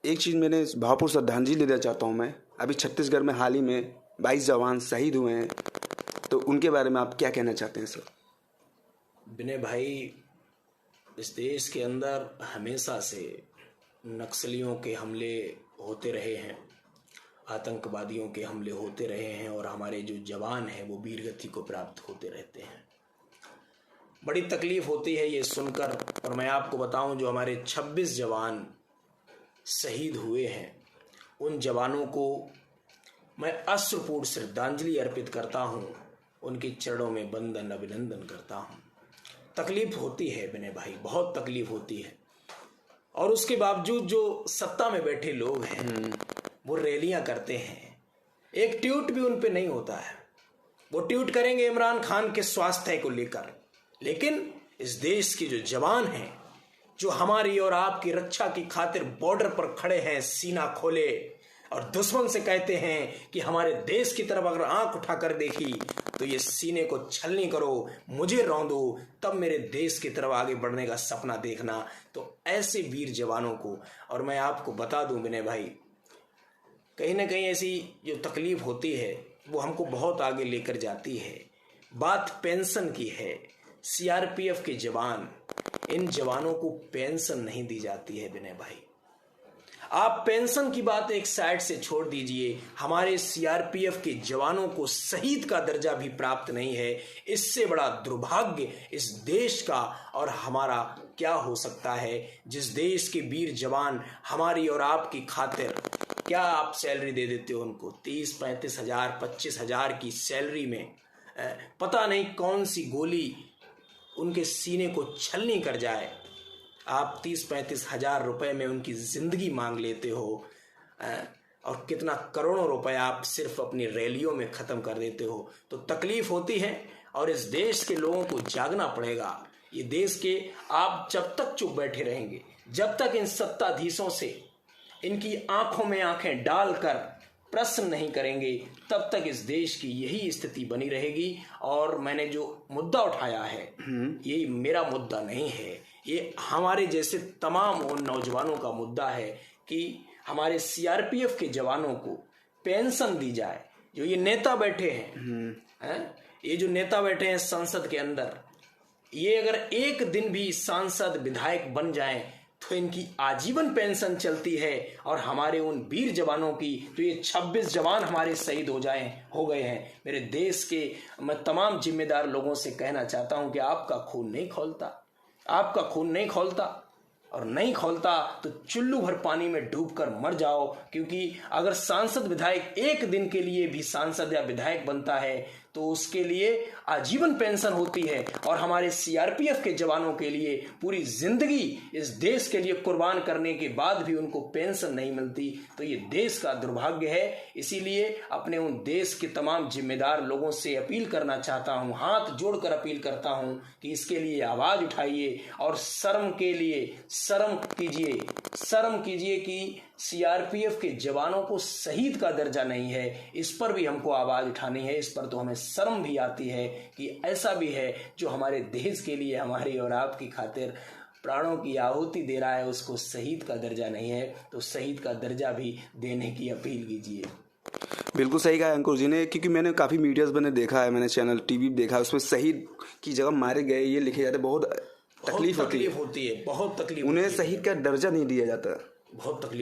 एक चीज़ मैंने भावपूर्ण श्रद्धांजलि देना चाहता हूँ मैं। अभी छत्तीसगढ़ में हाल ही में 22 जवान शहीद हुए हैं, तो उनके बारे में आप क्या कहना चाहते हैं सर? विनय भाई, इस देश के अंदर हमेशा से नक्सलियों के हमले होते रहे हैं, आतंकवादियों के हमले होते रहे हैं और हमारे जो जवान हैं वो वीरगति को प्राप्त होते रहते हैं। बड़ी तकलीफ होती है ये सुनकर। और मैं आपको बताऊं, जो हमारे 26 जवान शहीद हुए हैं, उन जवानों को मैं अश्रुपूर्ण श्रद्धांजलि अर्पित करता हूं, उनके चरणों में वंदन अभिनंदन करता हूं। तकलीफ होती है विनय भाई, बहुत तकलीफ होती है। और उसके बावजूद जो सत्ता में बैठे लोग हैं वो रैलियां करते हैं, एक ट्वीट भी उन पे नहीं होता है। वो ट्वीट करेंगे इमरान खान के स्वास्थ्य को लेकर, लेकिन इस देश के जो जवान हैं, जो हमारी और आपकी रक्षा की खातिर बॉर्डर पर खड़े हैं सीना खोले और दुश्मन से कहते हैं कि हमारे देश की तरफ अगर आंख उठाकर देखी तो ये सीने को छलनी करो, मुझे रौंदो, तब मेरे देश की तरफ आगे बढ़ने का सपना देखना। तो ऐसे वीर जवानों को, और मैं आपको बता दूं विनय भाई, कहीं ना कहीं ऐसी जो तकलीफ होती है वो हमको बहुत आगे लेकर जाती है। बात पेंशन की है। सीआरपीएफ के जवान, इन जवानों को पेंशन नहीं दी जाती है विनय भाई। आप पेंशन की बात एक साइड से छोड़ दीजिए, हमारे सीआरपीएफ के जवानों को शहीद का दर्जा भी प्राप्त नहीं है। इससे बड़ा दुर्भाग्य इस देश का और हमारा क्या हो सकता है, जिस देश के वीर जवान हमारी और आपकी खातिर क्या आप सैलरी दे देते हो उनको? 30-35 हजार 25 हजार की सैलरी में पता नहीं कौन सी गोली उनके सीने को छलनी कर जाए। आप 30-35 हजार रुपए में उनकी जिंदगी मांग लेते हो, और कितना करोड़ों रुपए आप सिर्फ अपनी रैलियों में खत्म कर देते हो। तो तकलीफ होती है और इस देश के लोगों को जागना पड़ेगा। ये देश के आप जब तक चुप बैठे रहेंगे, जब तक इन सत्ताधीशों से इनकी आंखों में आंखें डालकर प्रश्न नहीं करेंगे, तब तक इस देश की यही स्थिति बनी रहेगी। और मैंने जो मुद्दा उठाया है, ये मेरा मुद्दा नहीं है, ये हमारे जैसे तमाम उन नौजवानों का मुद्दा है कि हमारे सीआरपीएफ के जवानों को पेंशन दी जाए। जो ये नेता बैठे हैं, ये जो नेता बैठे हैं संसद के अंदर, ये अगर एक दिन भी सांसद विधायक बन जाएं तो इनकी आजीवन पेंशन चलती है। और हमारे उन वीर जवानों की, तो ये 26 जवान हमारे शहीद हो गए हैं। मेरे देश के मैं तमाम जिम्मेदार लोगों से कहना चाहता हूं कि आपका खून नहीं खौलता, आपका खून नहीं खौलता, और नहीं खौलता तो चुल्लू भर पानी में डूबकर मर जाओ। क्योंकि अगर सांसद विधायक एक दिन के लिए भी सांसद या विधायक बनता है तो उसके लिए आजीवन पेंशन होती है। और हमारे सीआरपीएफ के जवानों के लिए पूरी जिंदगी इस देश के लिए कुर्बान करने के बाद भी उनको पेंशन नहीं मिलती। तो ये देश का दुर्भाग्य है। इसीलिए अपने उन देश के तमाम जिम्मेदार लोगों से अपील करना चाहता हूं, हाथ जोड़कर अपील करता हूं कि इसके लिए आवाज उठाइए और शर्म कीजिए कि सीआरपीएफ के जवानों को शहीद का दर्जा नहीं है। इस पर भी हमको आवाज उठानी है। इस पर तो हमें शर्म भी आती है कि ऐसा भी है जो हमारे देश के लिए, हमारी और आपकी खातिर प्राणों की आहुति दे रहा है, उसको शहीद का दर्जा नहीं है। तो शहीद का दर्जा भी देने की अपील कीजिए। बिल्कुल सही कहा अंकुर जी ने, क्योंकि मैंने काफ़ी मीडियाज़ मैंने देखा है, मैंने चैनल टीवी देखा है, उसमें शहीद की जगह मारे गए ये लिखे जाते। बहुत तकलीफ होती है, बहुत तकलीफ। उन्हें शहीद का दर्जा नहीं दिया जाता। बहुत तकलीफ।